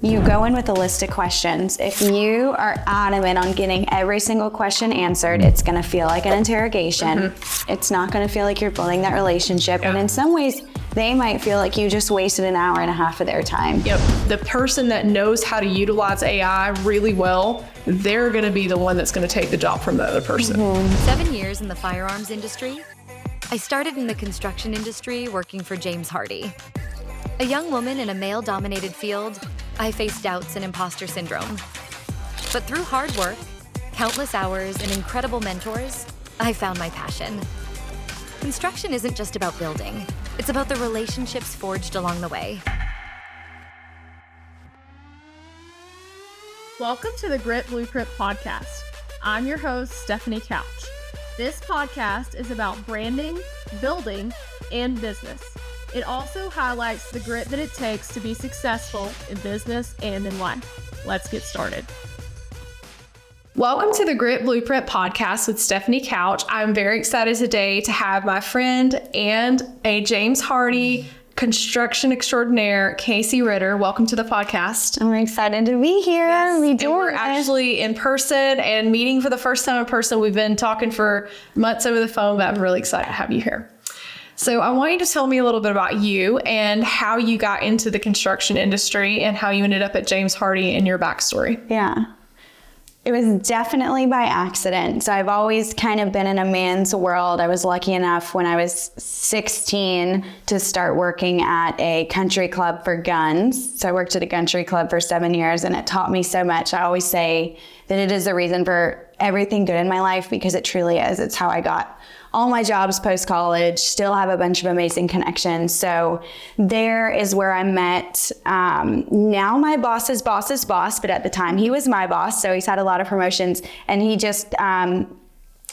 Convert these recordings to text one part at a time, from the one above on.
You go in with a list of questions. If you are adamant on getting every single question answered, it's going to feel like an interrogation. It's not going to feel like you're building that relationship. And in some ways, they might feel like you just wasted an hour and a half of their time. Yep. The person that knows how to utilize AI really well, they're going to be the one that's going to take the job from the other person. 7 years in the firearms industry. I started in the construction industry working for James Hardie. A young woman in a male-dominated field, I faced doubts and imposter syndrome. But through hard work, countless hours, and incredible mentors, I found my passion. Construction isn't just about building. It's about the relationships forged along the way. Welcome to the Grit Blueprint Podcast. I'm your host, Stefanie Couch. This podcast is about branding, building, and business. It also highlights the grit that it takes to be successful in business and in life. Let's get started. Welcome to the Grit Blueprint Podcast with Stefanie Couch. I'm very excited today to have my friend and a James Hardie construction extraordinaire, Casey Ritter. Welcome to the podcast. I'm excited to be here. Yes. We're actually in person and meeting for the first time in person. We've been talking for months over the phone, but I'm really excited to have you here. So I want you to tell me a little bit about you and how you got into the construction industry and how you ended up at James Hardie and your backstory. Yeah. It was definitely by accident. So I've always kind of been in a man's world. I was lucky enough when I was 16 to start working at a country club for guns. So I worked at a country club for 7 years and it taught me so much. I always say that it is the reason for everything good in my life because it truly is. It's how I got all my jobs post-college, still have a bunch of amazing connections. So there is where I met now my boss's boss's boss, but at the time he was my boss. So he's had a lot of promotions and he just,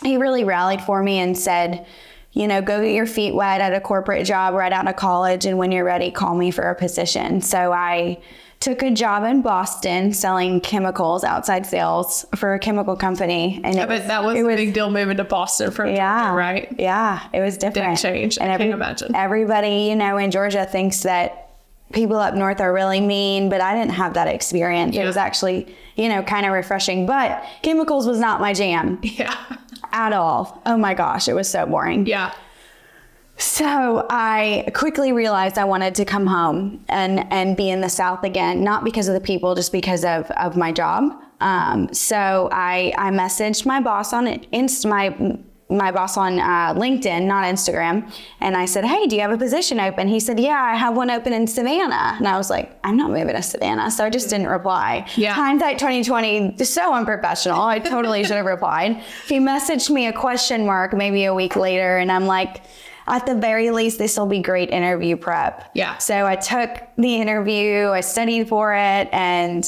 he really rallied for me and said, you know, go get your feet wet at a corporate job right out of college. And when you're ready, call me for a position. So I took a job in Boston selling chemicals, outside sales for a chemical company. And that was a big deal moving to Boston from Georgia, right? Yeah, it was different. Big change. And I can't imagine. Everybody, you know, in Georgia thinks that people up north are really mean, but I didn't have that experience. Yeah. It was actually, you know, kind of refreshing, but chemicals was not my jam. Yeah. At all. Oh my gosh, it was so boring. Yeah. So I quickly realized I wanted to come home and be in the South again, not because of the people, just because of my job. So I messaged my boss on my boss on LinkedIn, not Instagram. And I said, hey, do you have a position open? He said, yeah, I have one open in Savannah. And I was like, I'm not moving to Savannah. So I just didn't reply. Yeah. Hindsight 2020, so unprofessional. I totally should have replied. He messaged me a question mark maybe a week later. And I'm like, at the very least, this will be great interview prep. Yeah. So I took the interview, I studied for it, and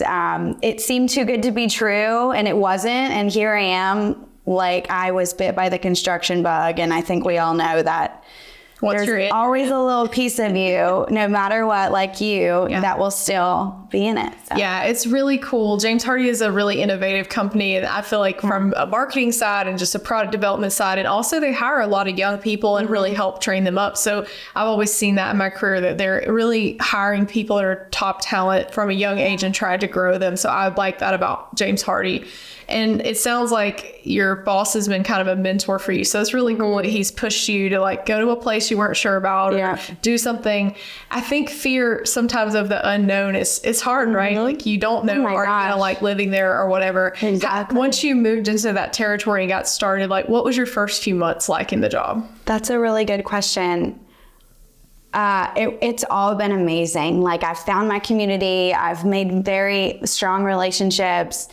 it seemed too good to be true, and it wasn't. And here I am, like I was bit by the construction bug, and I think we all know that. There's always a little piece of you, no matter what, like you, that will still be in it. So. Yeah, it's really cool. James Hardie is a really innovative company. And I feel like from a marketing side and just a product development side, and also they hire a lot of young people and really help train them up. So I've always seen that in my career, that they're really hiring people that are top talent from a young age and trying to grow them. So I like that about James Hardie. And it sounds like your boss has been kind of a mentor for you. So it's really cool that he's pushed you to like go to a place you weren't sure about or do something. I think fear sometimes of the unknown is hard, right? Like you don't know, are you gonna like living there or whatever. Exactly. Once you moved into that territory and got started, like what was your first few months like in the job? That's a really good question. It's all been amazing. Like I've found my community. I've made very strong relationships.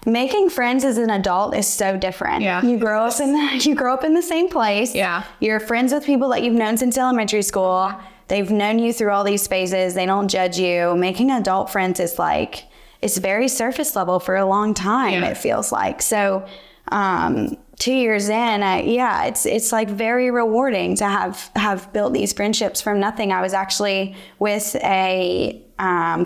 Making friends as an adult is so different. Yeah. You grow up in the same place. Yeah. You're friends with people that you've known since elementary school. They've known you through all these phases. They don't judge you. Making adult friends is like, it's very surface level for a long time, it feels like. So 2 years in, it's like very rewarding to have built these friendships from nothing. I was actually with a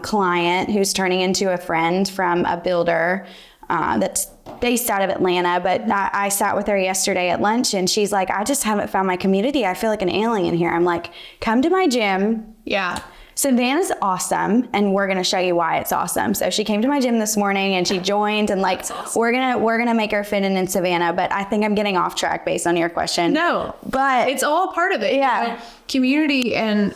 client who's turning into a friend from a builder that's based out of Atlanta, but I sat with her yesterday at lunch and she's like, I just haven't found my community. I feel like an alien here. I'm like, come to my gym. Yeah. Savannah's awesome, and we're gonna show you why it's awesome. So she came to my gym this morning and she joined, and like we're gonna make her fit in Savannah. But I think I'm getting off track based on your question. No, but it's all part of it. Yeah. You know, community and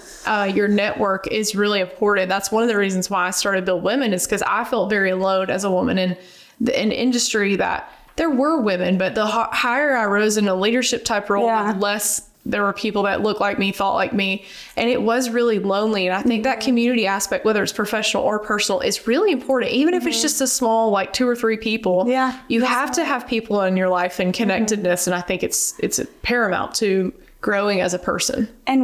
your network is really important. That's one of the reasons why I started Build Women, is because I felt very alone as a woman in an industry that there were women, but the higher I rose in a leadership type role, the less there were people that looked like me, thought like me, and it was really lonely. And I think that community aspect, whether it's professional or personal, is really important. Even if it's just a small, like 2 or 3 people, you have to have people in your life and connectedness. And I think it's paramount to growing as a person. And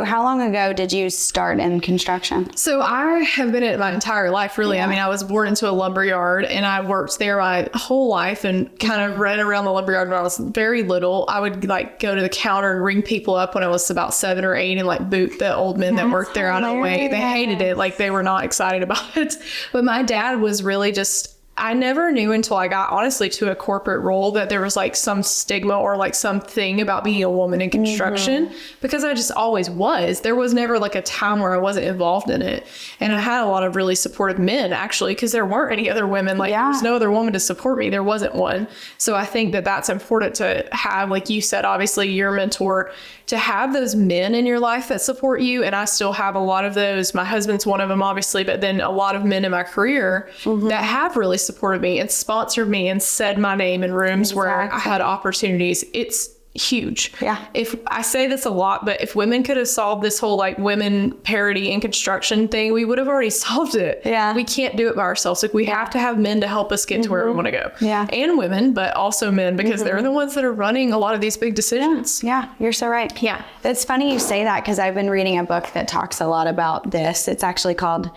how long ago did you start in construction? So I have been in it my entire life, really. Yeah. I mean, I was born into a lumber yard, and I worked there my whole life and kind of ran around the lumber yard when I was very little. I would like go to the counter and ring people up when I was about 7 or 8 and like boot the old men that worked there out of the way. They hated it. Like they were not excited about it. But my dad was really just, I never knew until I got honestly to a corporate role that there was like some stigma or like something about being a woman in construction, because I just always was. There was never like a time where I wasn't involved in it. And I had a lot of really supportive men, actually, because there weren't any other women. Like there was no other woman to support me. There wasn't one. So I think that that's important to have, like you said, obviously your mentor, to have those men in your life that support you. And I still have a lot of those. My husband's one of them, obviously, but then a lot of men in my career that have really supported me and sponsored me and said my name in rooms where I had opportunities. It's huge. Yeah. If I say this a lot, but if women could have solved this whole like women parity in construction thing, we would have already solved it. Yeah. We can't do it by ourselves. Like we have to have men to help us get to where we want to go. Yeah. And women, but also men, because they're the ones that are running a lot of these big decisions. Yeah, you're so right. Yeah. It's funny you say that, because I've been reading a book that talks a lot about this. It's actually called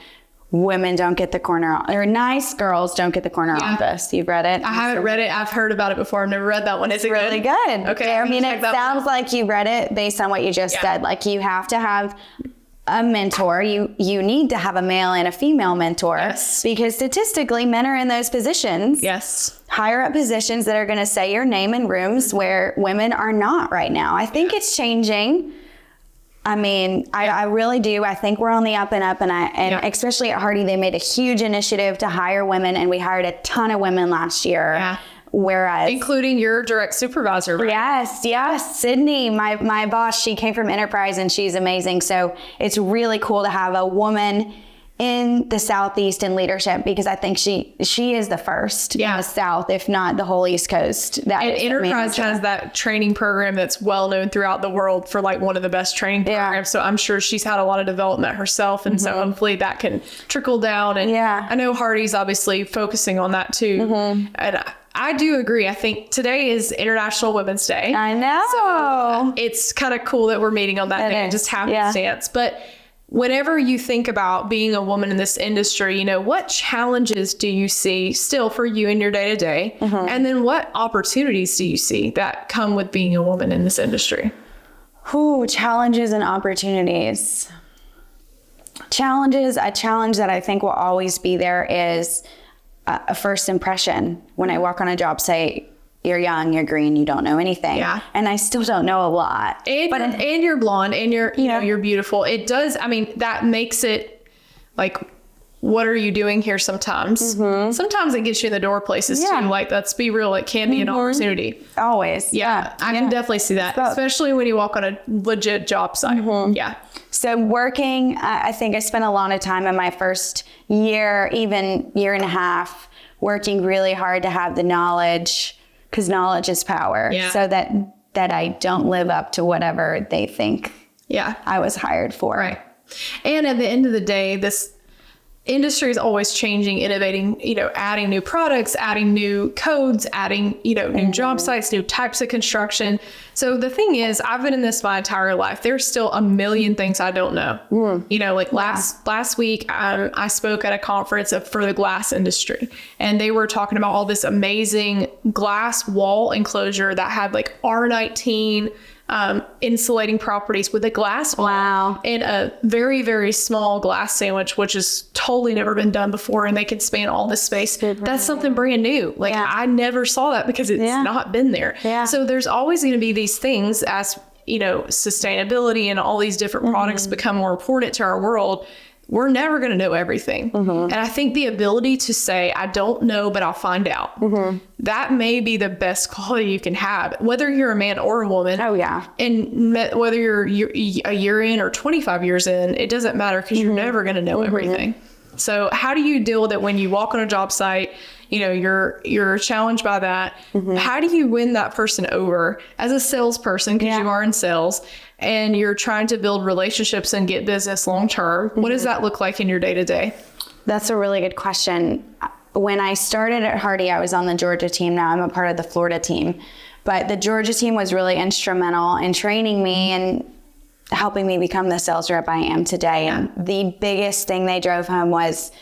Women Don't Get the Corner, or Nice Girls Don't Get the Corner Office. You've read it? I haven't read it. I've heard about it before. I've never read that one. Is it really good? Okay. I mean, it sounds like you read it based on what you just said. Like you have to have a mentor. You need to have a male and a female mentor, because statistically men are in those positions. Higher up positions that are going to say your name in rooms where women are not right now. I think it's changing. I mean, I really do. I think we're on the up and up, and especially at Hardie, they made a huge initiative to hire women, and we hired a ton of women last year. Yeah. Whereas, including your direct supervisor, right? Yes. Sydney, my boss, she came from Enterprise, and she's amazing. So it's really cool to have a woman in the Southeast in leadership, because I think she is the first in the South, if not the whole East Coast. And Enterprise has that training program that's well known throughout the world for like one of the best training programs. So I'm sure she's had a lot of development herself. And so hopefully that can trickle down. And I know Hardie's obviously focusing on that too. And I do agree. I think today is International Women's Day. I know. So it's kind of cool that we're meeting on that day and just having a stance. But whenever you think about being a woman in this industry, you know, what challenges do you see still for you in your day-to-day? And then what opportunities do you see that come with being a woman in this industry? Challenges and opportunities. A challenge that I think will always be there is a first impression. When I walk on a job site, you're young, you're green, you don't know anything. Yeah. And I still don't know a lot. And you're blonde, and you're, you know, you're beautiful. It does, I mean, that makes it like, what are you doing here sometimes? Sometimes it gets you in the door places too. Like, let's be real, it can be an opportunity. Always. Yeah. I can definitely see that, especially when you walk on a legit job site. Yeah. So working, I think I spent a lot of time in my first year, even year and a half, working really hard to have the knowledge, because knowledge is power. So that I don't live up to whatever they think I was hired for. Right. And at the end of the day, this industry is always changing, innovating, you know, adding new products, adding new codes, adding, you know, new job sites, new types of construction. So the thing is, I've been in this my entire life. There's still a million things I don't know. You know, like last week, I spoke at a conference for the glass industry, and they were talking about all this amazing glass wall enclosure that had like R19 insulating properties with a glass wall and a very, very small glass sandwich, which has totally never been done before, and they can span all this space. That's something brand new. Like I never saw that because it's not been there. So there's always going to be these things as sustainability and all these different products become more important to our world, we're never going to know everything. And I think the ability to say, I don't know, but I'll find out, that may be the best quality you can have, whether you're a man or a woman. Oh, yeah. And whether you're a year in or 25 years in, it doesn't matter, because you're never going to know everything. So how do you deal with it when you walk on a job site? You're challenged by that. How do you win that person over as a salesperson, because you are in sales, and you're trying to build relationships and get business long term? What does that look like in your day to day? That's a really good question. When I started at Hardie, I was on the Georgia team. Now I'm a part of the Florida team. But the Georgia team was really instrumental in training me and helping me become the sales rep I am today. And the biggest thing they drove home was,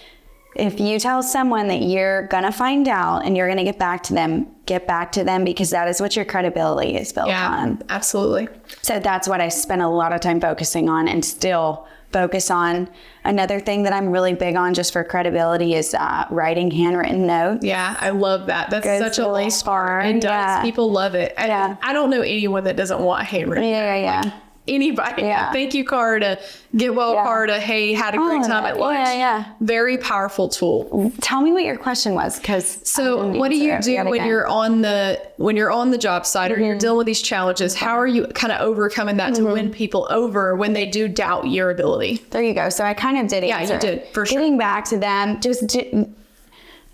if you tell someone that you're going to find out and you're going to get back to them, because that is what your credibility is built on. Absolutely. So that's what I spent a lot of time focusing on, and still focus on. Another thing that I'm really big on just for credibility is writing handwritten notes. Yeah, I love that. That's such a really far. It does. Yeah. People love it. I don't know anyone that doesn't want a handwritten. Yeah. Anybody. Thank you card, a get well card, a hey, had a great time at lunch. Very powerful tool. Tell me what your question was, because what do you do when you're on the job site, or you're dealing with these challenges? How are you kind of overcoming that to win people over when they do doubt your ability? There you go. So I kind of did answer. You did, for sure. Getting back to them, just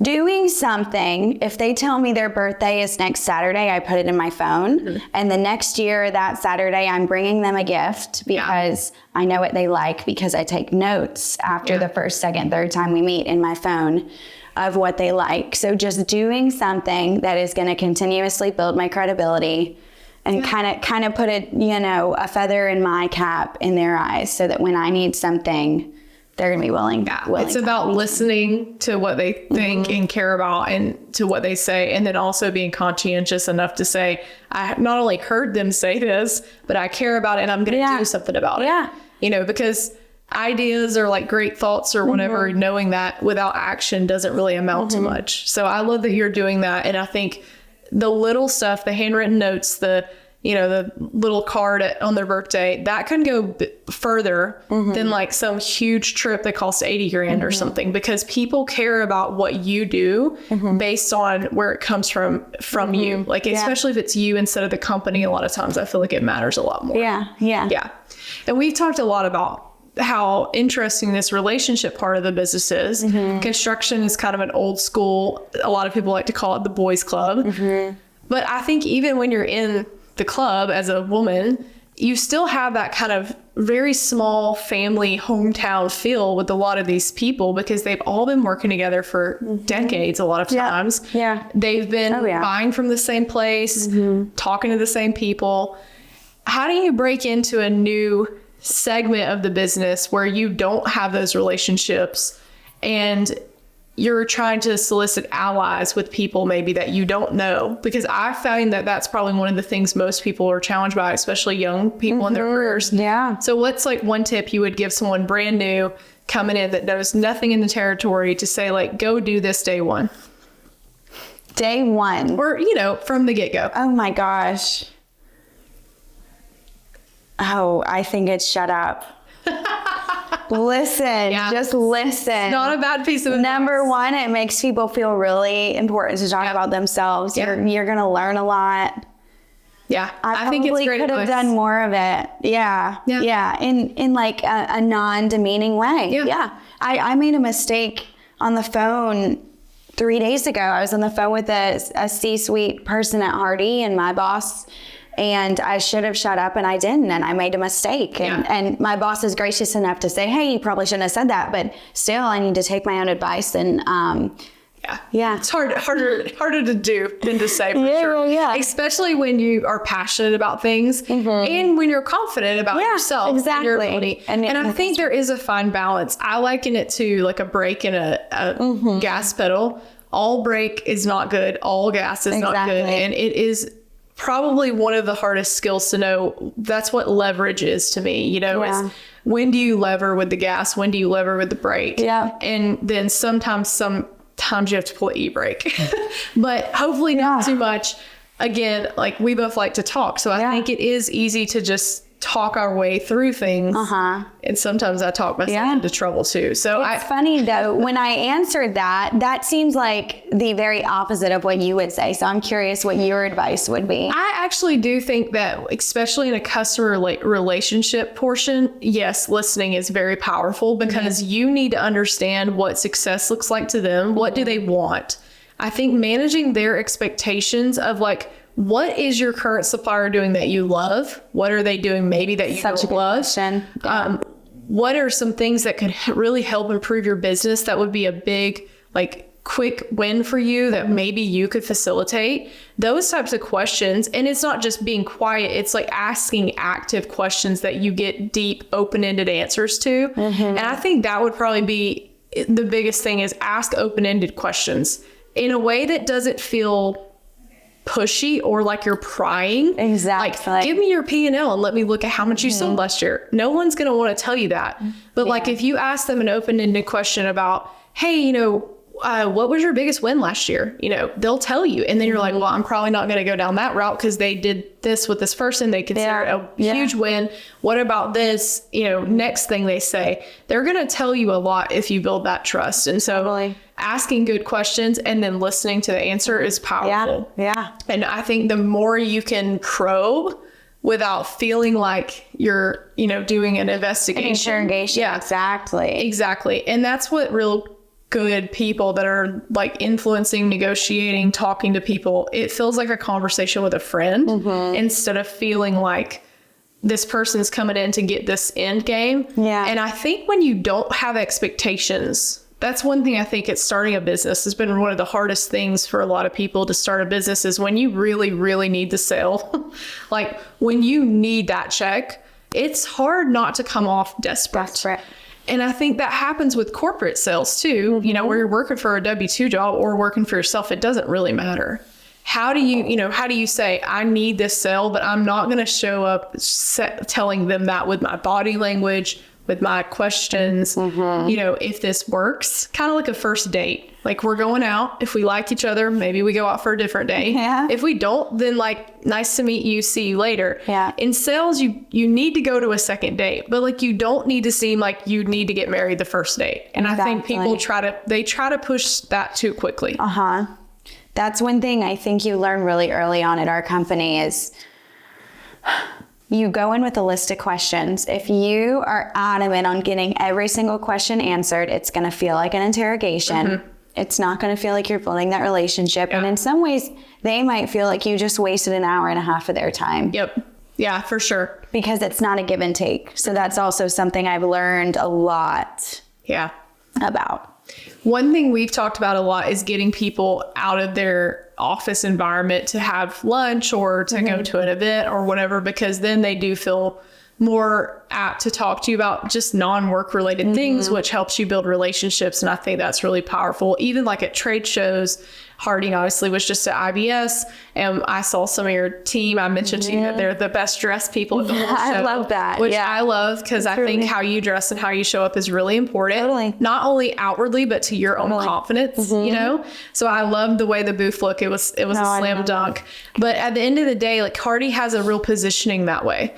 doing something. If they tell me their birthday is next Saturday, I put it in my phone. And the next year, that Saturday, I'm bringing them a gift, because I know what they like, because I take notes after the first, second, third time we meet in my phone of what they like. So just doing something that is going to continuously build my credibility and kind of put a feather in my cap in their eyes, so that when I need something, they're going to be willing. It's about listening to what they think and care about, and to what they say. And then also being conscientious enough to say, I not only heard them say this, but I care about it, and I'm going to do something about it. Because ideas are like great thoughts or whatever, knowing that without action doesn't really amount to much. So I love that you're doing that. And I think the little stuff, the handwritten notes, the little card on their birthday, that can go further than like some huge trip that costs $80,000 or something, because people care about what you do based on where it comes from you. Like, especially if it's you instead of the company, a lot of times I feel like it matters a lot more. Yeah. And we've talked a lot about how interesting this relationship part of the business is. Construction is kind of an old school, a lot of people like to call it the boys club. But I think even when you're in the club as a woman, you still have that kind of very small family hometown feel with a lot of these people, because they've all been working together for decades a lot of times. They've been buying from the same place, talking to the same people. How do you break into a new segment of the business where you don't have those relationships, and you're trying to solicit allies with people maybe that you don't know? Because I find that that's probably one of the things most people are challenged by, especially young people in their careers. So what's like one tip you would give someone brand new coming in that knows nothing in the territory to say, like, go do this day one? Day one. Or, from the get-go. Oh my gosh. Oh, I think it's shut up. Listen, just listen. It's not a bad piece of advice. Number one, it makes people feel really important to talk about themselves. You're going to learn a lot. I think it's great. Could have done more of it. In like a non-demeaning way. I made a mistake on the phone 3 days ago. I was on the phone with a C-suite person at Hardie, and my boss, and I should have shut up, and I didn't, and I made a mistake. And my boss is gracious enough to say, hey, you probably shouldn't have said that, but still I need to take my own advice. And it's harder to do than to say, for sure. Especially when you are passionate about things and when you're confident about yourself. Exactly. And your ability. And I think there is a fine balance. I liken it to like a brake and a gas pedal. All brake is not good. All gas is not good. And it is probably one of the hardest skills to know. That's what leverage is to me, is when do you lever with the gas? When do you lever with the brake? And then sometimes you have to pull an e-brake, but hopefully not too much. again, like we both like to talk. So I think it is easy to just talk our way through things. And sometimes I talk myself into trouble too. So it's funny though, when I answered that seems like the very opposite of what you would say. So I'm curious what your advice would be. I actually do think that, especially in a customer relationship portion, yes, listening is very powerful because you need to understand what success looks like to them. What do they want? I think managing their expectations of like, what is your current supplier doing that you love? What are they doing maybe that you don't love? What are some things that could really help improve your business that would be a big, like, quick win for you that maybe you could facilitate? Those types of questions. And it's not just being quiet. It's like asking active questions that you get deep, open-ended answers to. And I think that would probably be the biggest thing, is ask open-ended questions in a way that doesn't feel pushy or like you're prying. Exactly. Like, give me your P&L and let me look at how much you sold last year. No one's going to want to tell you that. But like, if you ask them an open-ended question about, hey, you know, what was your biggest win last year? You know, they'll tell you. And then you're like, well, I'm probably not going to go down that route because they did this with this person. They consider it a huge win. What about this, you know, next thing they say? They're going to tell you a lot if you build that trust. And so asking good questions and then listening to the answer is powerful. And I think the more you can probe without feeling like you're, you know, doing an investigation. Interrogation. Exactly. And that's what real good people that are like influencing, negotiating, talking to people, it feels like a conversation with a friend instead of feeling like this person's coming in to get this end game. And I think when you don't have expectations, that's one thing I think at starting a business has been one of the hardest things for a lot of people to start a business, is when you really, really need the sale. Like when you need that check, it's hard not to come off desperate. And I think that happens with corporate sales too. You know, where you're working for a W-2 job or working for yourself, it doesn't really matter. How do you say, I need this sale, but I'm not going to show up telling them that with my body language, with my questions, you know, if this works, kind of like a first date. Like, we're going out. If we like each other, maybe we go out for a different day. If we don't, then like, nice to meet you, see you later. In sales, you need to go to a second date, but like, you don't need to seem like you need to get married the first date. And I think people try to push that too quickly. That's one thing I think you learn really early on at our company is you go in with a list of questions. If you are adamant on getting every single question answered, it's going to feel like an interrogation. It's not going to feel like you're building that relationship. And in some ways, they might feel like you just wasted an hour and a half of their time. Yeah, for sure. Because it's not a give and take. So that's also something I've learned a lot about. One thing we've talked about a lot is getting people out of their office environment to have lunch or to go to an event or whatever, because then they do feel more apt to talk to you about just non-work related things, which helps you build relationships. And I think that's really powerful. Even like at trade shows, Hardie obviously was just at IBS, and I saw some of your team. I mentioned to you that they're the best dressed people at the whole show. I love that. Which I love, because I think how you dress and how you show up is really important. Not only outwardly, but to your own confidence, you know? So I loved the way the booth looked. It was a slam dunk. But at the end of the day, like, Hardie has a real positioning that way.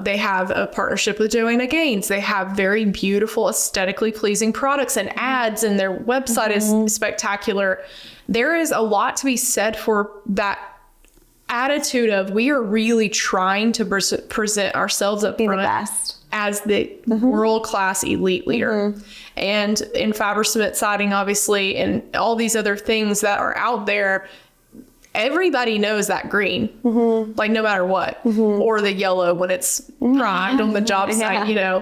They have a partnership with Joanna Gaines. They have very beautiful, aesthetically pleasing products and ads, and their website is spectacular. There is a lot to be said for that attitude of, we are really trying to present ourselves up front as the world-class elite leader. And in fiber cement siding, obviously, and all these other things that are out there, everybody knows that green, like no matter what, or the yellow when it's primed on the job site, you know.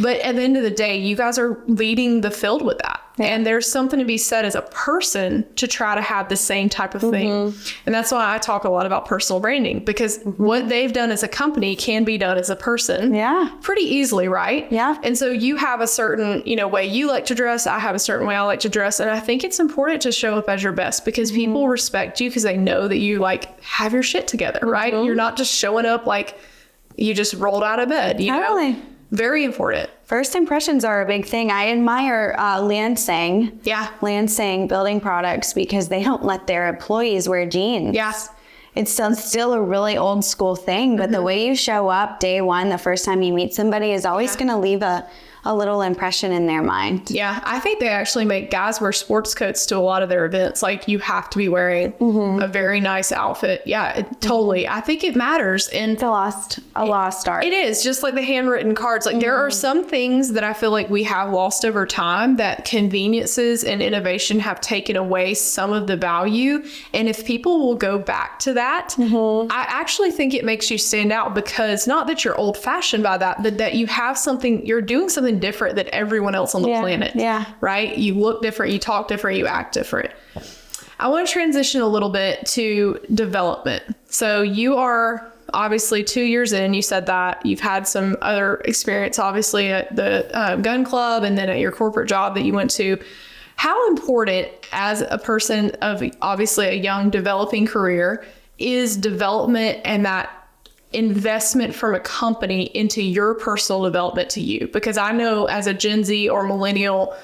But at the end of the day, you guys are leading the field with that. And there's something to be said as a person to try to have the same type of thing. And that's why I talk a lot about personal branding, because what they've done as a company can be done as a person pretty easily, right? And so you have a certain, you know, way you like to dress. I have a certain way I like to dress. And I think it's important to show up as your best, because people respect you because they know that you like have your shit together, right? You're not just showing up like you just rolled out of bed, you know? Very important. First impressions are a big thing. I admire Lansing building products, because they don't let their employees wear jeans. it's still a really old school thing, but the way you show up day one, the first time you meet somebody, is always going to leave a little impression in their mind. Yeah, I think they actually make guys wear sports coats to a lot of their events. Like, you have to be wearing a very nice outfit. Yeah, totally. I think it matters. And It's a lost art. it is, just like the handwritten cards. Like, there are some things that I feel like we have lost over time, that conveniences and innovation have taken away some of the value. And if people will go back to that, I actually think it makes you stand out, because not that you're old fashioned by that, but that you have something, you're doing something different than everyone else on the planet. Yeah. Right? You look different, you talk different, you act different. I want to transition a little bit to development. So you are obviously 2 years in. You said that you've had some other experience, obviously, at the gun club and then at your corporate job that you went to. How important, as a person of obviously a young developing career, is development and that investment from a company into your personal development to you? Because I know, as a Gen Z or millennial,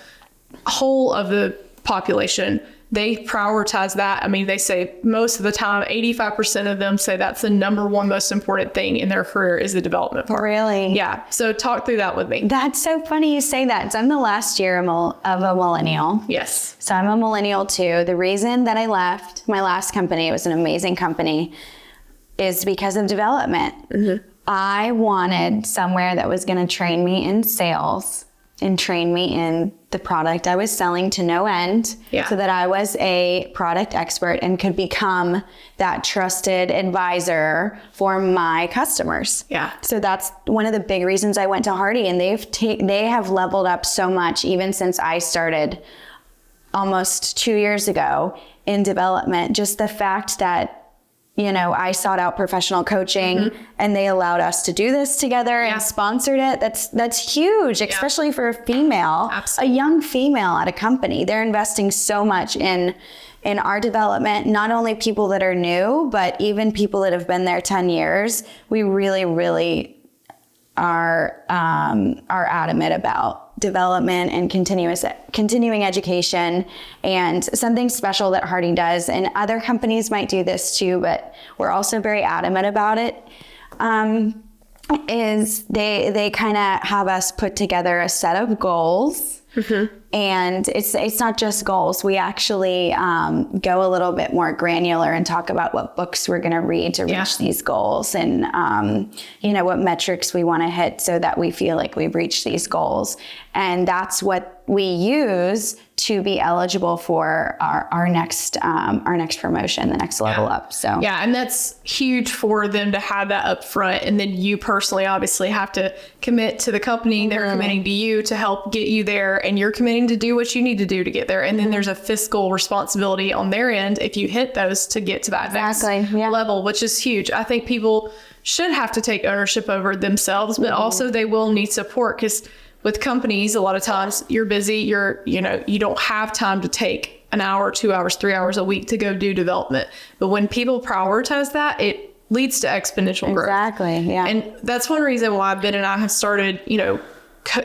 whole of the population, they prioritize that. I mean, they say most of the time, 85% of them say that's the number one most important thing in their career is the development part. Really? Yeah. So talk through that with me. That's so funny you say that. So I'm the last year of a millennial. Yes. So I'm a millennial too. The reason that I left my last company, it was an amazing company, is because of development. I wanted somewhere that was going to train me in sales and train me in the product I was selling to no end, so that I was a product expert and could become that trusted advisor for my customers. Yeah. So that's one of the big reasons I went to Hardie, and they have leveled up so much even since I started almost 2 years ago in development. Just the fact that, you know, I sought out professional coaching and they allowed us to do this together and sponsored it. That's huge, especially for a female, a young female at a company. They're investing so much in our development, not only people that are new, but even people that have been there 10 years. We really, really are adamant about development and continuing education. And something special that Hardie does, and other companies might do this too, but we're also very adamant about it, is they kind of have us put together a set of goals. And it's not just goals. We actually go a little bit more granular and talk about what books we're going to read to reach these goals, and you know, what metrics we want to hit so that we feel like we've reached these goals. And that's what we use to be eligible for our next promotion, the next level up. So yeah, and that's huge for them to have that up front. And then you personally obviously have to commit to the company. They're committing to you to help get you there, and you're committing to do what you need to do to get there. And then there's a fiscal responsibility on their end if you hit those to get to that next level, which is huge. I think people should have to take ownership over themselves, but also they will need support, because with companies, a lot of times you're busy, you don't have time to take an hour, 2 hours, 3 hours a week to go do development. But when people prioritize that, it leads to exponential growth. Exactly. Yeah. And that's one reason why Ben and I have started,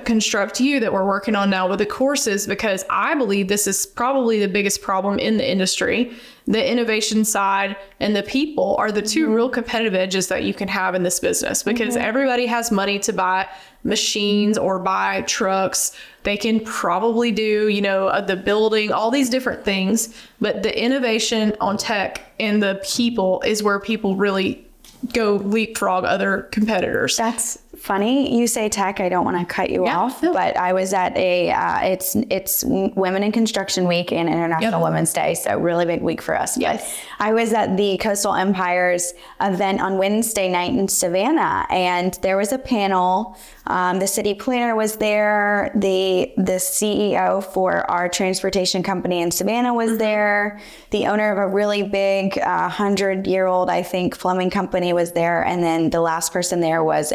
Construct You, that we're working on now with the courses, because I believe this is probably the biggest problem in the industry. The innovation side and the people are the two real competitive edges that you can have in this business, because everybody has money to buy machines or buy trucks. They can probably do, the building, all these different things. But the innovation on tech and the people is where people really go leapfrog other competitors. That's funny. You say tech. I don't want to cut you off, but I was at it's Women in Construction Week and International Women's Day. So really big week for us. Yes. But I was at the Coastal Empires event on Wednesday night in Savannah, and there was a panel. The city planner was there. The CEO for our transportation company in Savannah was there. The owner of a really big 100-year-old, I think, plumbing company was there. And then the last person there was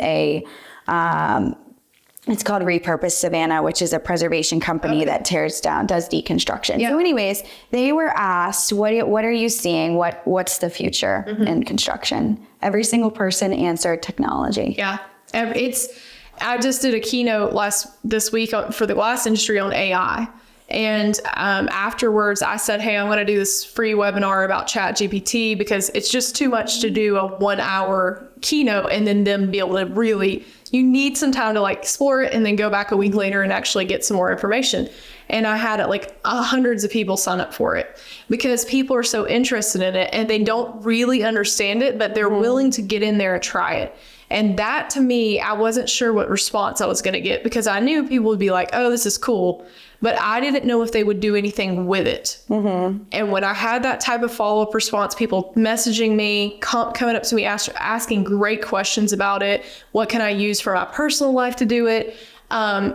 it's called Repurpose Savannah, which is a preservation company that tears down, does deconstruction. So anyways, they were asked, what are you seeing? What's the future in construction? Every single person answered technology. Yeah. I just did a keynote this week for the glass industry on AI. And afterwards, I said, hey, I'm going to do this free webinar about ChatGPT because it's just too much to do a 1 hour keynote and then them be able to really, you need some time to like explore it and then go back a week later and actually get some more information. And I had hundreds of people sign up for it because people are so interested in it and they don't really understand it, but they're willing to get in there and try it. And that, to me, I wasn't sure what response I was going to get because I knew people would be like, oh, this is cool. But I didn't know if they would do anything with it. And when I had that type of follow-up response, people messaging me, coming up to me, asking great questions about it. What can I use for my personal life to do it?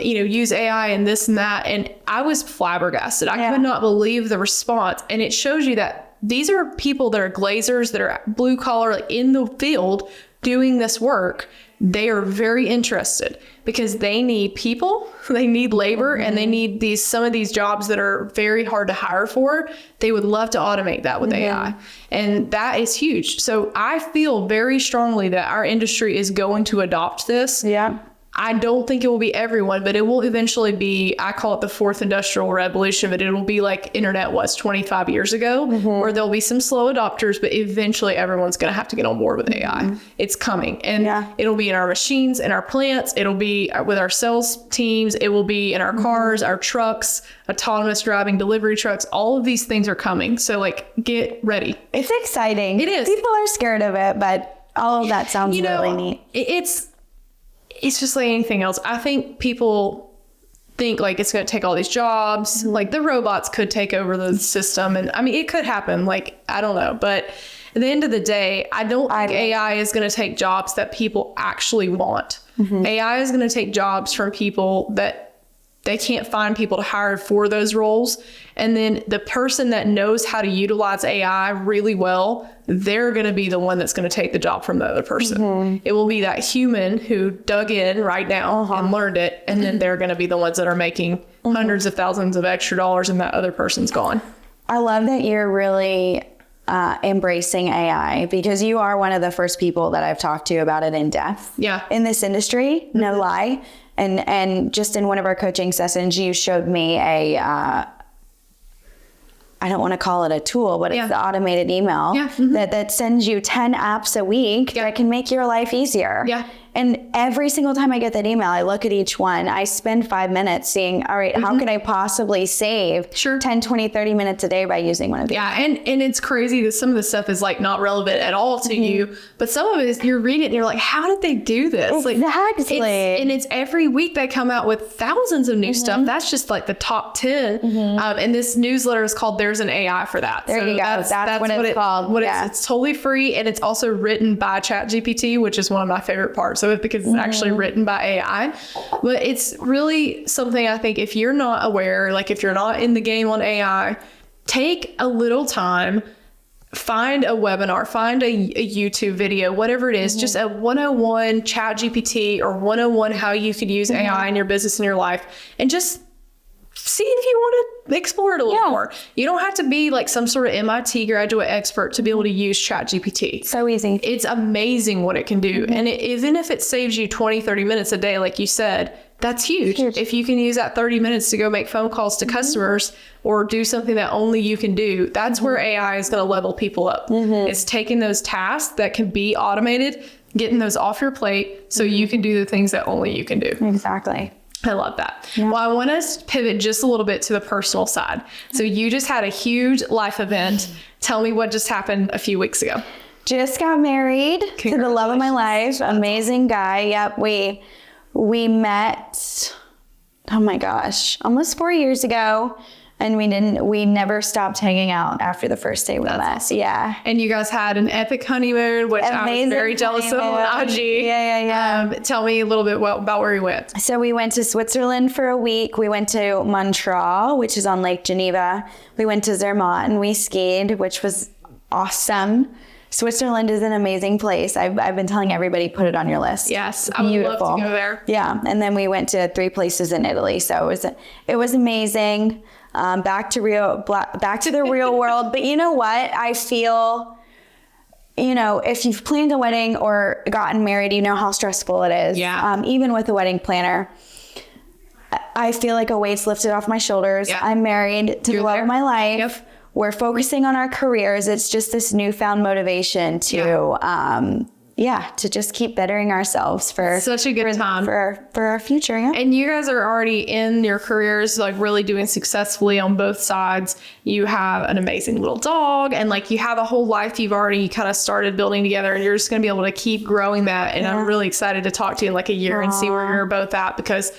Use AI and this and that. And I was flabbergasted. I could not believe the response. And it shows you that these are people that are glazers, that are blue collar, like in the field doing this work. They are very interested because they need people, they need labor, and they need some of these jobs that are very hard to hire for. They would love to automate that with AI. And that is huge. So I feel very strongly that our industry is going to adopt this. Yeah. I don't think it will be everyone, but it will eventually be, I call it the fourth industrial revolution, but it will be like internet was 25 years ago, where there'll be some slow adopters, but eventually everyone's going to have to get on board with AI. It's coming. And it'll be in our machines, in our plants. It'll be with our sales teams. It will be in our cars, our trucks, autonomous driving, delivery trucks. All of these things are coming. So get ready. It's exciting. It is. People are scared of it, but all of that sounds really neat. It's just like anything else. I think people think it's going to take all these jobs. Like the robots could take over the system. And I mean, it could happen. I don't know. But at the end of the day, I don't think AI is going to take jobs that people actually want. AI is going to take jobs from people that they can't find people to hire for those roles. And then the person that knows how to utilize AI really well, they're going to be the one that's going to take the job from the other person. It will be that human who dug in right now and learned it. And then they're going to be the ones that are making hundreds of thousands of extra dollars and that other person's gone. I love that you're really embracing AI because you are one of the first people that I've talked to about it in depth in this industry. No lie. And just in one of our coaching sessions, you showed me I don't want to call it a tool, but it's the automated email that sends you 10 apps a week that can make your life easier. And every single time I get that email, I look at each one. I spend 5 minutes seeing, all right, how could I possibly save 10, 20, 30 minutes a day by using one of these? And it's crazy that some of the stuff is not relevant at all to you, but some of it is you're reading it and you're like, how did they do this? Exactly. And it's every week they come out with thousands of new stuff. That's just the top 10. And this newsletter is called There's an AI for That. There you go. That's what it's called. It's totally free. And it's also written by ChatGPT, which is one of my favorite parts of it because it's actually written by AI. But it's really something I think if you're not aware, if you're not in the game on AI, take a little time, find a webinar, find a YouTube video, whatever it is, just a 101 ChatGPT or 101 how you could use AI in your business and your life, and just see if you want to explore it a little more. You don't have to be some sort of MIT graduate expert to be able to use ChatGPT. So easy. It's amazing what it can do. And even if it saves you 20, 30 minutes a day, like you said, that's huge. If you can use that 30 minutes to go make phone calls to customers or do something that only you can do, that's where AI is going to level people up. It's taking those tasks that can be automated, getting those off your plate so you can do the things that only you can do. Exactly. I love that. Well, I want us to pivot just a little bit to the personal side. So you just had a huge life event. Tell me what just happened a few weeks ago. Just got married to the love of my life. Amazing guy. Yep. We met, oh my gosh, almost 4 years ago. And we never stopped hanging out after the first day we met. Awesome. Yeah. And you guys had an epic honeymoon, which I was very jealous of on IG. Yeah. Tell me a little bit about where you went. So we went to Switzerland for a week. We went to Montreal, which is on Lake Geneva. We went to Zermatt and we skied, which was awesome. Switzerland is an amazing place. I've been telling everybody, put it on your list. Yes, I would love to go there. Yeah. And then we went to 3 places in Italy. So it was amazing. Back to the real world. But you know what? I feel, if you've planned a wedding or gotten married, you know how stressful it is. Yeah. Even with a wedding planner, I feel like a weight's lifted off my shoulders. Yeah. I'm married to the love of my life. Yep. We're focusing on our careers. It's just this newfound motivation to, to just keep bettering ourselves for such a good time for our future. Yeah. And you guys are already in your careers, like really doing successfully on both sides. You have an amazing little dog, and like you have a whole life you've already kind of started building together, and you're just going to be able to keep growing that. And I'm really excited to talk to you in like a year and see where you're both at, because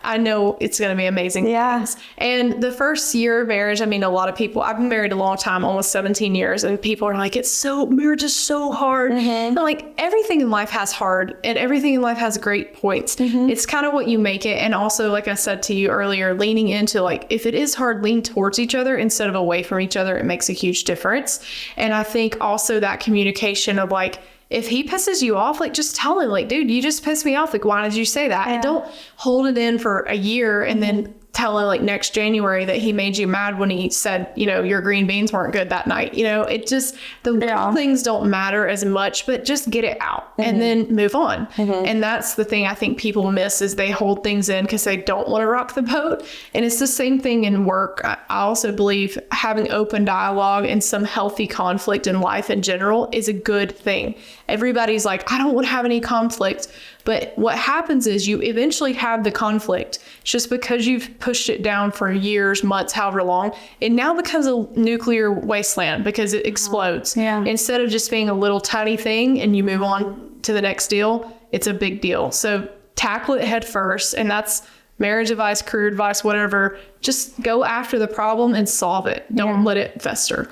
I know it's going to be amazing. Yeah. Things. And the first year of marriage, I mean, a lot of people, I've been married a long time, almost 17 years, and people are like, marriage is so hard. And like everything in life has hard, and everything in life has great points. It's kind of what you make it. And also, like I said to you earlier, leaning into like, if it is hard, lean towards each other instead of away from each other. It makes a huge difference. And I think also that communication of like, if he pisses you off, like just tell him, like, dude, you just pissed me off. Like, why did you say that? And don't hold it in for a year and then tell him like next January that he made you mad when he said, your green beans weren't good that night. It just, the little things don't matter as much, but just get it out and then move on. And that's the thing I think people miss, is they hold things in because they don't want to rock the boat. And it's the same thing in work. I also believe having open dialogue and some healthy conflict in life in general is a good thing. Everybody's like, I don't want to have any conflict. But what happens is you eventually have the conflict. It's just because you've pushed it down for years, months, however long, it now becomes a nuclear wasteland because it explodes. Instead of just being a little tiny thing and you move on to the next deal, it's a big deal. So tackle it head first. And that's marriage advice, career advice, whatever. Just go after the problem and solve it. Don't let it fester.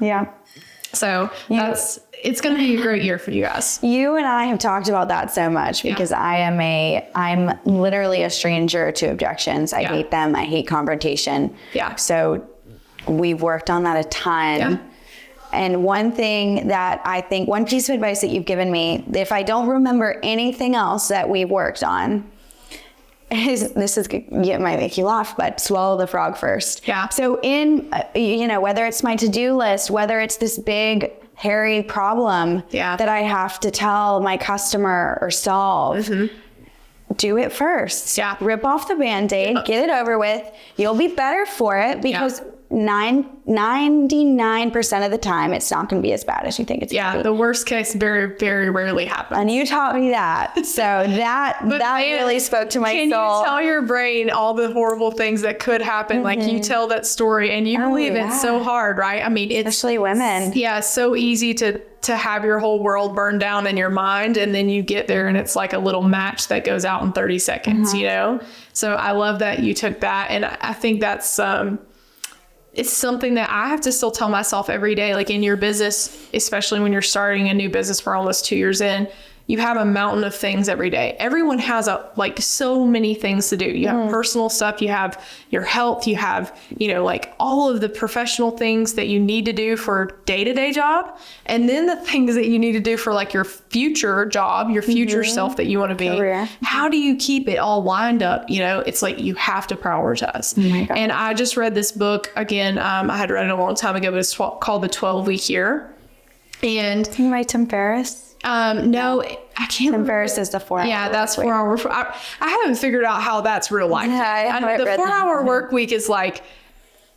So it's going to be a great year for you guys. You and I have talked about that so much because I'm literally a stranger to objections. I hate them. I hate confrontation. So we've worked on that a ton. And one thing that I think, one piece of advice that you've given me, if I don't remember anything else that we've worked on, it might make you laugh, but swallow the frog first. So in, whether it's my to-do list, whether it's this big, hairy problem that I have to tell my customer or solve, do it first. Rip off the Band-Aid, get it over with. You'll be better for it because 99% of the time, it's not going to be as bad as you think it's going to be. The worst case very, very rarely happens. And you taught me that. So that really spoke to my soul. Can you tell your brain all the horrible things that could happen? Like you tell that story and you believe it's so hard, right? I mean, it's especially women. So easy to have your whole world burned down in your mind, and then you get there and it's like a little match that goes out in 30 seconds, So I love that you took that. And I think that's, it's something that I have to still tell myself every day, like in your business, especially when you're starting a new business, we're almost 2 years in, you have a mountain of things every day. Everyone has so many things to do. You have personal stuff, you have your health, you have, like all of the professional things that you need to do for day-to-day job. And then the things that you need to do for like your future job, your future self that you want to be. Career. How do you keep it all lined up? It's like you have to prioritize. And I just read this book again. I had read it a long time ago, but it's called The 12-Week Year. And by Tim Ferriss? No, I can't. Tim Ferriss is the 4 hour. Yeah, that's 4 hour. I haven't figured out how that's real life. The 4 hour work week is like,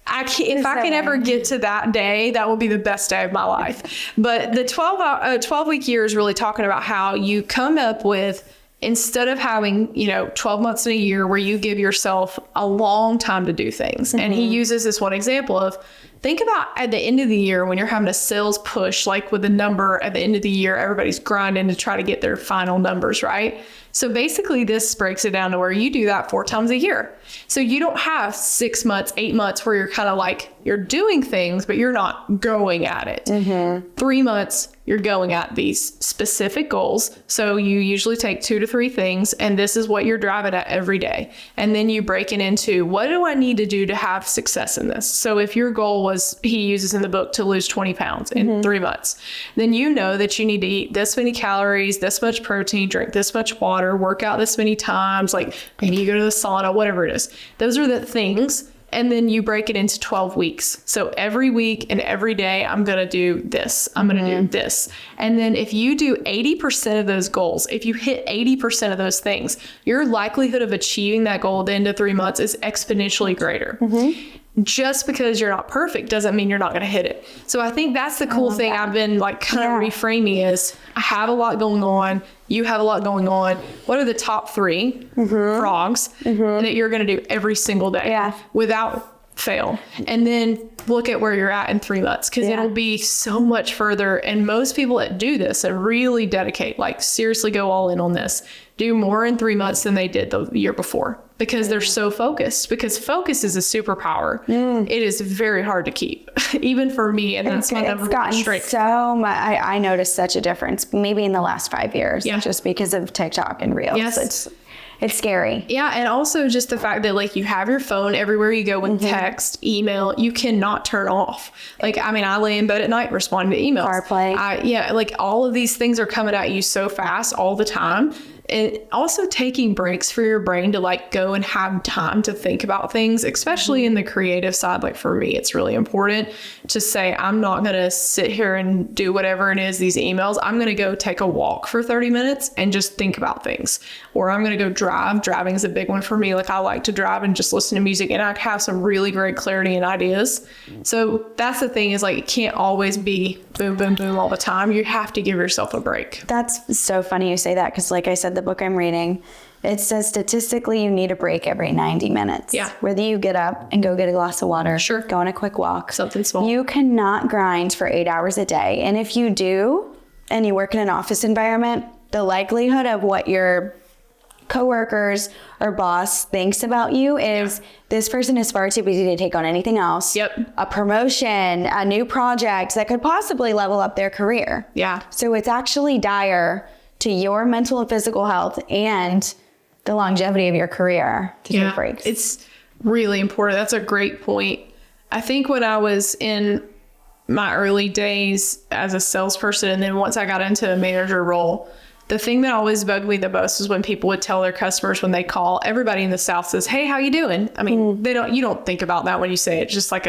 if I can ever get to that day, that will be the best day of my life. But the 12-week year is really talking about how you come up with, instead of having, 12 months in a year where you give yourself a long time to do things. And he uses this one example of, think about at the end of the year when you're having a sales push, like with the number at the end of the year, everybody's grinding to try to get their final numbers, right? So basically this breaks it down to where you do that 4 times a year. So you don't have 6 months, 8 months where you're kind of like, you're doing things, but you're not going at it. 3 months, you're going at these specific goals. So you usually take 2 to 3 things, and this is what you're driving at every day. And then you break it into, what do I need to do to have success in this? So if your goal was, he uses in the book, to lose 20 pounds in 3 months, then you know that you need to eat this many calories, this much protein, drink this much water, work out this many times, like maybe you go to the sauna, whatever it is. Those are the things And then you break it into 12 weeks. So every week and every day, I'm going to do this. I'm going to do this. And then if you do 80% of those goals, if you hit 80% of those things, your likelihood of achieving that goal at the end of 3 months is exponentially greater. Just because you're not perfect doesn't mean you're not going to hit it. So I think that's the cool thing I've been like kind of reframing is I have a lot going on. You have a lot going on. What are the top 3 frogs that you're going to do every single day without fail? And then look at where you're at in 3 months, because it'll be so much further. And most people that do this and really dedicate, like seriously go all in on this, do more in 3 months than they did the year before, because they're so focused, because focus is a superpower. It is very hard to keep, even for me. And that's my number one strength. So much. I noticed such a difference maybe in the last 5 years, just because of TikTok and Reels. It's scary. Yeah. And also just the fact that like you have your phone everywhere you go with text, email, you cannot turn off. Like, I mean, I lay in bed at night responding to emails. CarPlay. Like all of these things are coming at you so fast all the time. And also taking breaks for your brain to like go and have time to think about things, especially in the creative side. Like for me, it's really important to say, I'm not going to sit here and do whatever it is, these emails. I'm going to go take a walk for 30 minutes and just think about things. Or I'm going to go drive. Driving is a big one for me. Like I like to drive and just listen to music, and I have some really great clarity and ideas. So that's the thing, is like, it can't always be boom, boom, boom all the time. You have to give yourself a break. That's so funny you say that, because like I said, the book I'm reading, it says statistically you need a break every 90 minutes. Yeah. Whether you get up and go get a glass of water, go on a quick walk, something small. You cannot grind for 8 hours a day. And if you do, and you work in an office environment, the likelihood of what your coworkers or boss thinks about you is this person is far too busy to take on anything else. A promotion, a new project that could possibly level up their career. So it's actually dire to your mental and physical health and the longevity of your career to take breaks. It's really important. That's a great point. I think when I was in my early days as a salesperson, and then once I got into a manager role, the thing that always bugged me the most is when people would tell their customers when they call. Everybody in the South says, "Hey, how you doing?" I mean, you don't think about that when you say it. It's just like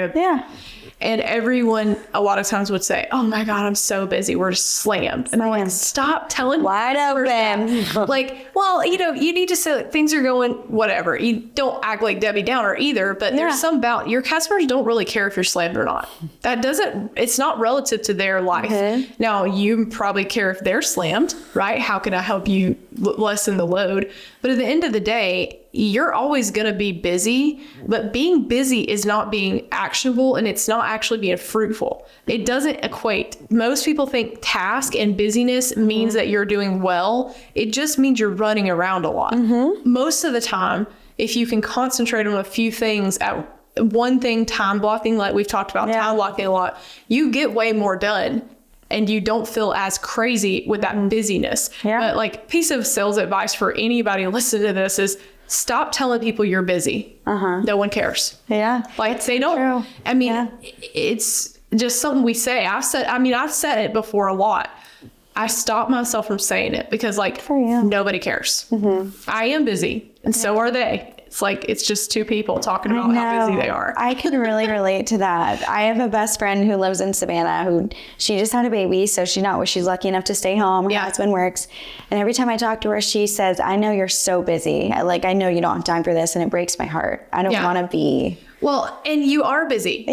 and everyone a lot of times would say, "Oh my God, I'm so busy. We're slammed." And I'm like, stop telling wide open. Like, well, you know, you need to say like, things are going whatever. You don't act like Debbie Downer either, but there's some about your customers don't really care if you're slammed or not. It's not relative to their life. Now, you probably care if they're slammed, right? How can I help you lessen the load? But at the end of the day, you're always going to be busy, but being busy is not being actionable, and it's not actually being fruitful. It doesn't equate. Most people think task and busyness means that you're doing well. It just means you're running around a lot. Most of the time, if you can concentrate on a few things at one thing, time blocking, like we've talked about time blocking a lot, you get way more done. And you don't feel as crazy with that busyness. But like, piece of sales advice for anybody listening to this is stop telling people you're busy. No one cares. Like, they don't. True. I mean, it's just something we say. I've said it before a lot. I stop myself from saying it because like nobody cares. I am busy, and so are they. It's like, it's just two people talking about how busy they are. I can really relate to that. I have a best friend who lives in Savannah who she just had a baby. So she's lucky enough to stay home. Her husband works. And every time I talk to her, she says, "I know you're so busy. I know you don't have time for this." And it breaks my heart. I don't want to be. Well, and you are busy.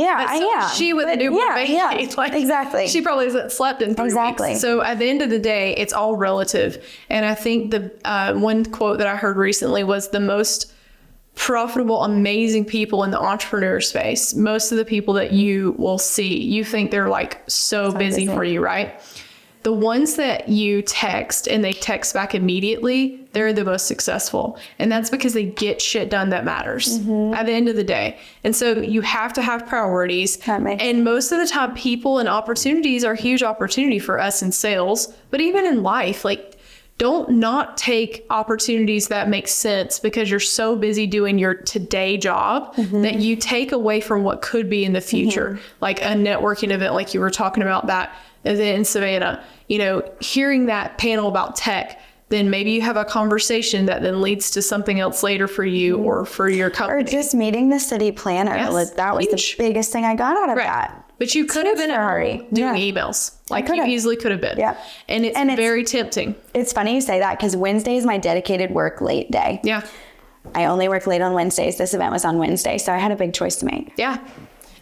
She with a newborn baby. Exactly. She probably hasn't slept in 3 weeks. So at the end of the day, it's all relative. And I think the one quote that I heard recently was the most profitable, amazing people in the entrepreneur space. Most of the people that you will see, you think they're like so busy for you, right? The ones that you text and they text back immediately, they're the most successful. And that's because they get shit done that matters at the end of the day. And so you have to have priorities. And most of the time, people and opportunities are a huge opportunity for us in sales, but even in life, like, don't not take opportunities that make sense because you're so busy doing your today job that you take away from what could be in the future. Like a networking event, like you were talking about that event in Savannah, you know, hearing that panel about tech, then maybe you have a conversation that then leads to something else later for you or for your company. Or just meeting the city planner. Yes, That was the biggest thing I got out of that. But you could have been Hardie. doing emails. Like you easily could have been. Yeah. And it's very tempting. It's funny you say that because Wednesday is my dedicated work late day. Yeah. I only work late on Wednesdays. This event was on Wednesday, so I had a big choice to make. Yeah.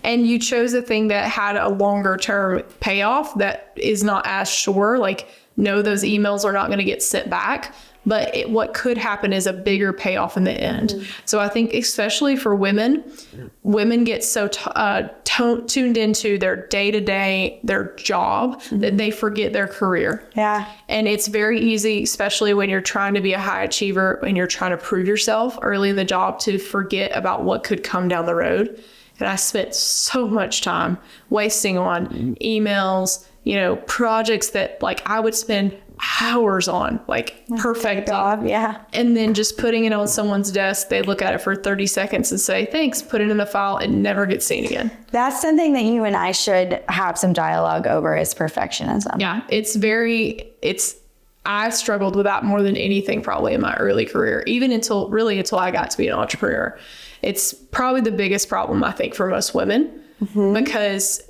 And you chose a thing that had a longer term payoff that is not as sure. Like, no, those emails are not going to get sent back. But what could happen is a bigger payoff in the end. So I think especially for women get so tuned into their day-to-day, their job, that they forget their career. Yeah. And it's very easy, especially when you're trying to be a high achiever and you're trying to prove yourself early in the job, to forget about what could come down the road. And I spent so much time wasting on emails, projects that like I would spend hours on, like perfect job. Yeah. And then just putting it on someone's desk, they look at it for 30 seconds and say, thanks, put it in a file, and never get seen again. That's something that you and I should have some dialogue over, is perfectionism. Yeah. I struggled with that more than anything probably in my early career, even until I got to be an entrepreneur. It's probably the biggest problem, I think, for most women, because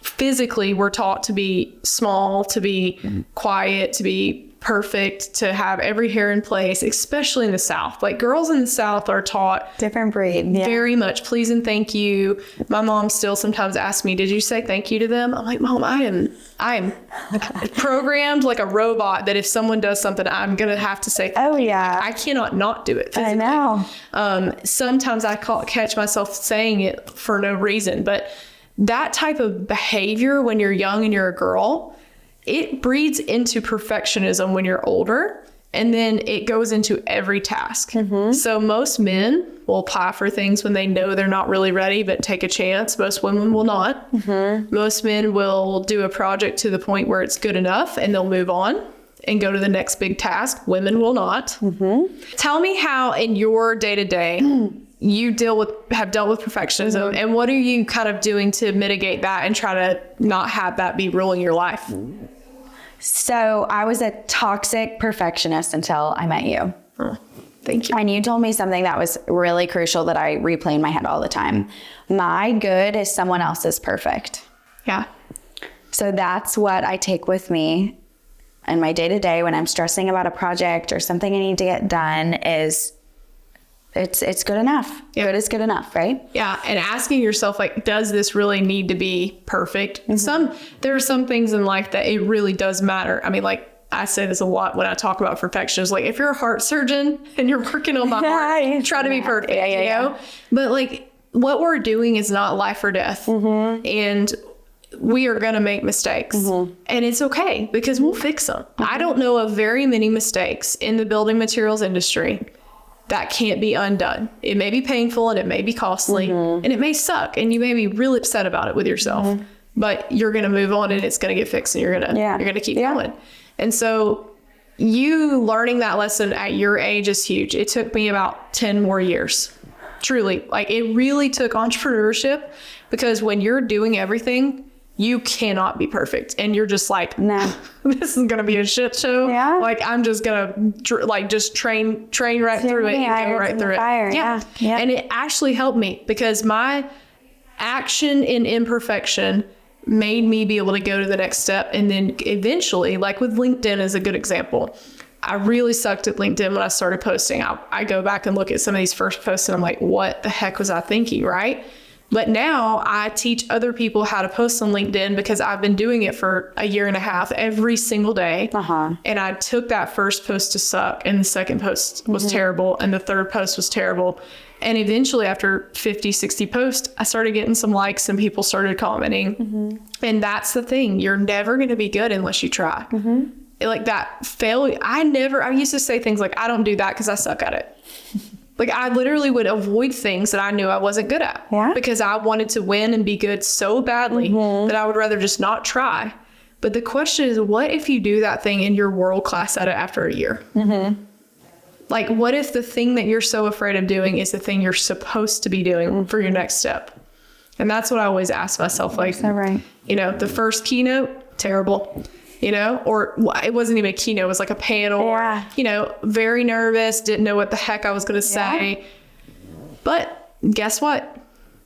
physically we're taught to be small, to be quiet, to be perfect, to have every hair in place, especially in the South. Like, girls in the South are taught different breed. Yeah. Very much please and thank you. My mom still sometimes asks me, did you say thank you to them? I'm like, Mom, I am programmed like a robot that if someone does something, I'm going to have to say, oh yeah, I cannot not do it physically. I know. Sometimes I catch myself saying it for no reason, but that type of behavior when you're young and you're a girl, it breeds into perfectionism when you're older, and then it goes into every task. So most men will apply for things when they know they're not really ready, but take a chance. Most women will not. Most men will do a project to the point where it's good enough and they'll move on and go to the next big task. Women will not. Tell me how in your day-to-day you have dealt with perfectionism, and what are you kind of doing to mitigate that and try to not have that be ruling your life? So I was a toxic perfectionist until I met you. Thank you. And you told me something that was really crucial that I replay in my head all the time. My good is someone else's perfect. Yeah. So that's what I take with me in my day-to-day when I'm stressing about a project or something I need to get done. Is it's good enough. Yeah. Good is good enough, right? Yeah. And asking yourself, like, does this really need to be perfect? There are some things in life that it really does matter. I mean, like, I say this a lot when I talk about perfectionism. Like, if you're a heart surgeon and you're working on the heart, try to be perfect, you know? But like, what we're doing is not life or death. And we are going to make mistakes, and it's okay because we'll fix them. I don't know of very many mistakes in the building materials industry that can't be undone. It may be painful and it may be costly and it may suck and you may be really upset about it with yourself, but you're going to move on and it's going to get fixed and you're going to keep going. And so you learning that lesson at your age is huge. It took me about 10 more years. Truly, like, it really took entrepreneurship, because when you're doing everything, you cannot be perfect. And you're just like, no, this is going to be a shit show. Yeah. Like, I'm just going to just train right through it and go right through it. Yeah. And it actually helped me, because my action in imperfection made me be able to go to the next step. And then eventually, like with LinkedIn is a good example. I really sucked at LinkedIn when I started posting. I go back and look at some of these first posts and I'm like, what the heck was I thinking, right? But now I teach other people how to post on LinkedIn, because I've been doing it for a year and a half every single day. And I took that first post to suck, and the second post was terrible, and the third post was terrible. And eventually, after 50, 60 posts, I started getting some likes and people started commenting. And that's the thing. You're never going to be good unless you try. Like that failure. I used to say things like, I don't do that because I suck at it. Like, I literally would avoid things that I knew I wasn't good at, because I wanted to win and be good so badly that I would rather just not try. But the question is, what if you do that thing and you're world class at it after a year? Like, what if the thing that you're so afraid of doing is the thing you're supposed to be doing for your next step? And that's what I always ask myself. Like, the first keynote, terrible. you know, or it wasn't even a keynote, it was like a panel, Yeah. you know, very nervous, didn't know what the heck I was going to say. But guess what?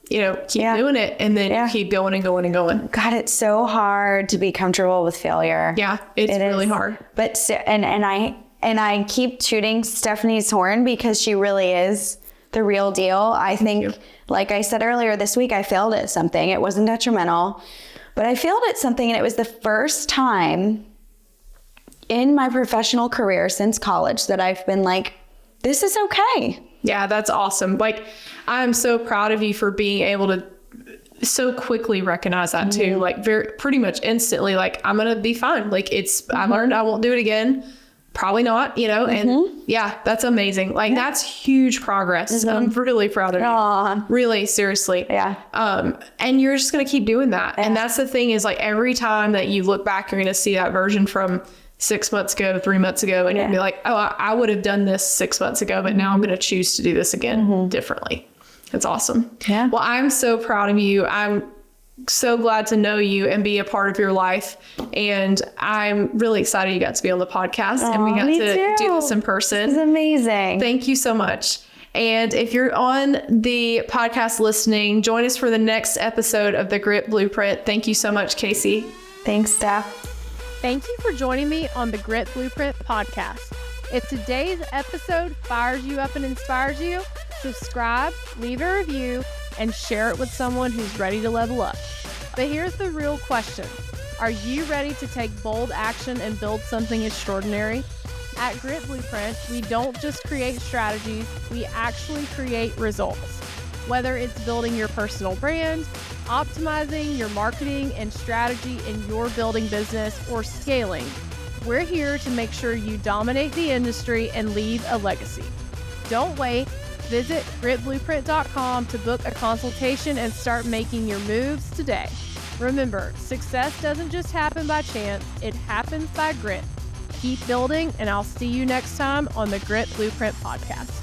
You know, keep doing it, and then you keep going and going and going. God, it's so hard to be comfortable with failure. Yeah, it's really hard. But and I keep tooting Stefanie's horn because she really is the real deal. I think, like I said earlier this week, I failed at something. It wasn't detrimental, but I failed at something, and it was the first time in my professional career since college that I've been like, this is okay. Yeah, that's awesome. Like, I'm so proud of you for being able to so quickly recognize that too. Like, pretty much instantly, like, I'm going to be fine. Like, I learned I won't do it again. Probably not, you know, and yeah, that's amazing. Like, that's huge progress. I'm really proud of you. Really, seriously. Yeah. And you're just going to keep doing that. And that's the thing is, like, every time that you look back, you're going to see that version from 6 months ago, 3 months ago, and you'll be like, oh, I would have done this 6 months ago, but now I'm going to choose to do this again differently. It's awesome. Yeah. Well, I'm so proud of you. I'm so glad to know you and be a part of your life. And I'm really excited you got to be on the podcast and we got to do this in person. This is amazing. Thank you so much. And if you're on the podcast listening, join us for the next episode of the Grit Blueprint. Thank you so much, Casey. Thanks, Steph. Thank you for joining me on the Grit Blueprint podcast. If today's episode fires you up and inspires you, subscribe, leave a review, and share it with someone who's ready to level up. But here's the real question. Are you ready to take bold action and build something extraordinary? At Grit Blueprint, we don't just create strategies, we actually create results. Whether it's building your personal brand, optimizing your marketing and strategy in your building business, or scaling, we're here to make sure you dominate the industry and leave a legacy. Don't wait. Visit gritblueprint.com to book a consultation and start making your moves today. Remember, success doesn't just happen by chance, it happens by grit. Keep building, and I'll see you next time on the Grit Blueprint podcast.